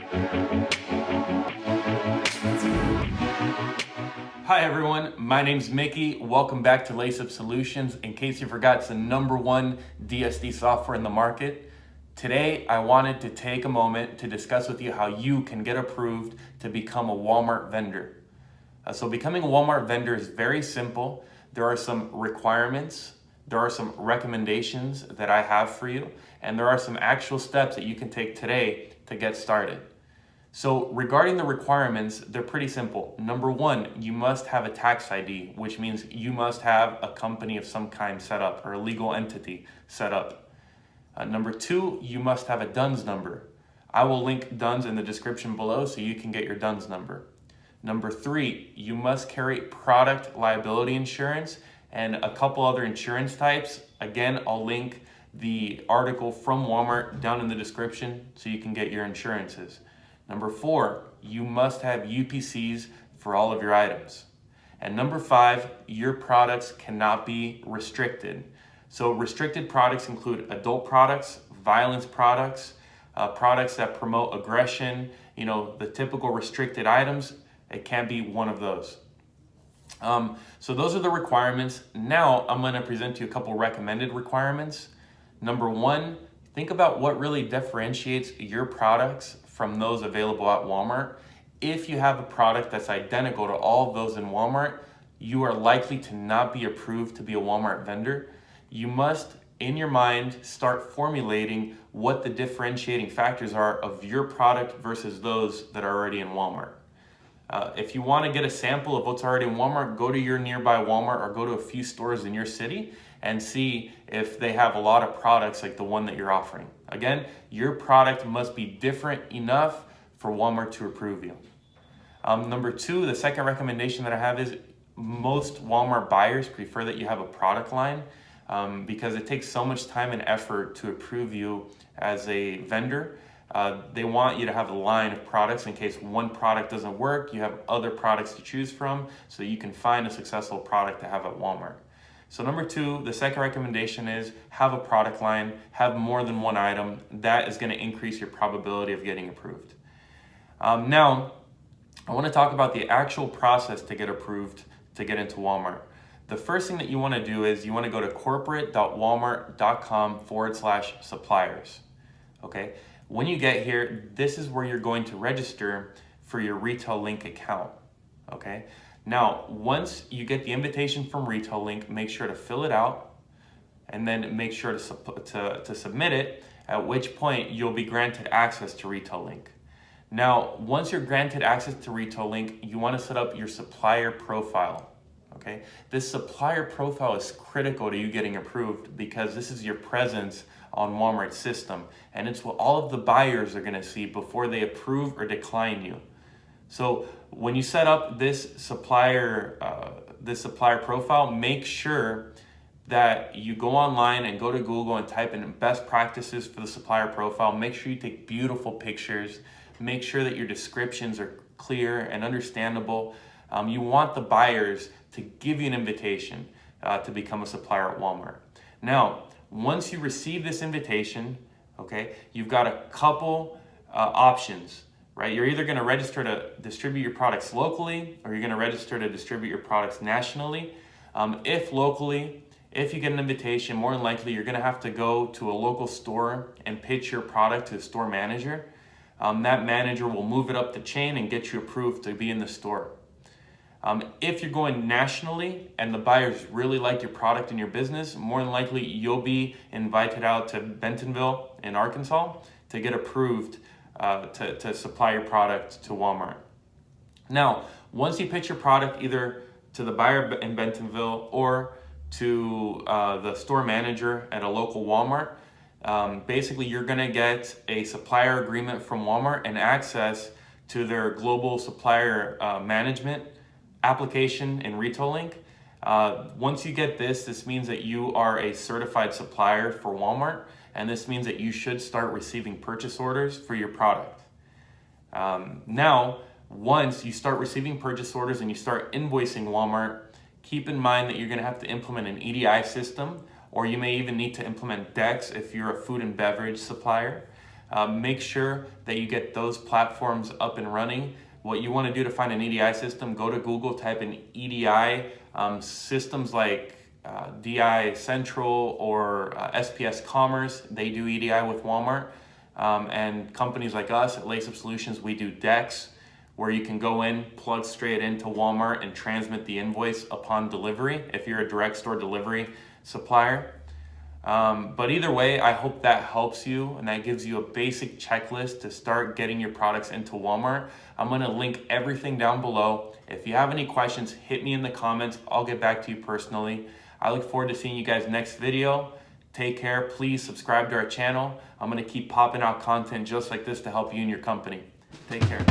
Hi everyone, my name's Mickey. Welcome back to LaceUp Solutions. In case you forgot, it's the #1 DSD software in the market. Today, I wanted to take a moment to discuss with you how you can get approved to become a Walmart vendor. So becoming a Walmart vendor is very simple. There are some requirements, there are some recommendations that I have for you, and there are some actual steps that you can take today to get started. So regarding the requirements, they're pretty simple. #1, you must have a tax ID, which means you must have a company of some kind set up or a legal entity set up. #2, you must have a DUNS number. I will link DUNS in the description below so you can get your DUNS number. #3, you must carry Product Liability Insurance and a couple other insurance types. Again, I'll link the article from Walmart down in the description so you can get your insurances. #4, you must have UPCs for all of your items. And #5, your products cannot be restricted. So restricted products include adult products, violence products, products that promote aggression, the typical restricted items. It can't be one of those. So those are the requirements. Now I'm going to present to you a couple recommended requirements. #1, think about what really differentiates your products from those available at Walmart. If you have a product that's identical to all of those in Walmart, you are likely to not be approved to be a Walmart vendor. You must, in your mind, start formulating what the differentiating factors are of your product versus those that are already in Walmart. If you want to get a sample of what's already in Walmart, go to your nearby Walmart or go to a few stores in your city and see if they have a lot of products like the one that you're offering. Again, your product must be different enough for Walmart to approve you. #2, the second recommendation that I have is most Walmart buyers prefer that you have a product line because it takes so much time and effort to approve you as a vendor. They want you to have a line of products in case one product doesn't work. You have other products to choose from so you can find a successful product to have at Walmart. So #2, the second recommendation is have a product line, have more than one item. That is going to increase your probability of getting approved. Now, I want to talk about the actual process to get approved to get into Walmart. The first thing that you want to do is you want to go to corporate.walmart.com/suppliers. Okay. When you get here, this is where you're going to register for your Retail Link account. Okay. Now, once you get the invitation from Retail Link, make sure to fill it out and then make sure to submit it, at which point you'll be granted access to Retail Link. Now, once you're granted access to Retail Link, you want to set up your supplier profile. Okay? This supplier profile is critical to you getting approved because this is your presence on Walmart's system, and it's what all of the buyers are going to see before they approve or decline you. So when you set up this supplier profile, make sure that you go online and go to Google and type in best practices for the supplier profile. Make sure you take beautiful pictures. Make sure that your descriptions are clear and understandable. You want the buyers to give you an invitation to become a supplier at Walmart. Now, once you receive this invitation, okay, you've got a couple options. Right? You're either going to register to distribute your products locally or you're going to register to distribute your products nationally. If locally, if you get an invitation, more than likely you're going to have to go to a local store and pitch your product to a store manager. That manager will move it up the chain and get you approved to be in the store. If you're going nationally and the buyers really like your product and your business, more than likely you'll be invited out to Bentonville in Arkansas to get approved to supply your product to Walmart. Now, once you pitch your product either to the buyer in Bentonville or to the store manager at a local Walmart, basically you're going to get a supplier agreement from Walmart and access to their global supplier management application in Retail Link. Once you get this means that you are a certified supplier for Walmart, and this means that you should start receiving purchase orders for your product. Now, once you start receiving purchase orders and you start invoicing Walmart, keep in mind that you're going to have to implement an EDI system, or you may even need to implement DEX if you're a food and beverage supplier. Make sure that you get those platforms up and running. What you want to do to find an EDI system, go to Google, type in EDI. Systems like DI Central or SPS Commerce, they do EDI with Walmart. And companies like us at LaceUp Solutions, we do DEX, where you can go in, plug straight into Walmart and transmit the invoice upon delivery if you're a direct store delivery supplier. But either way, I hope that helps you and that gives you a basic checklist to start getting your products into Walmart. I'm going to link everything down below. If you have any questions, hit me in the comments. I'll get back to you personally. I look forward to seeing you guys next video. Take care. Please subscribe to our channel. I'm going to keep popping out content just like this to help you and your company. Take care.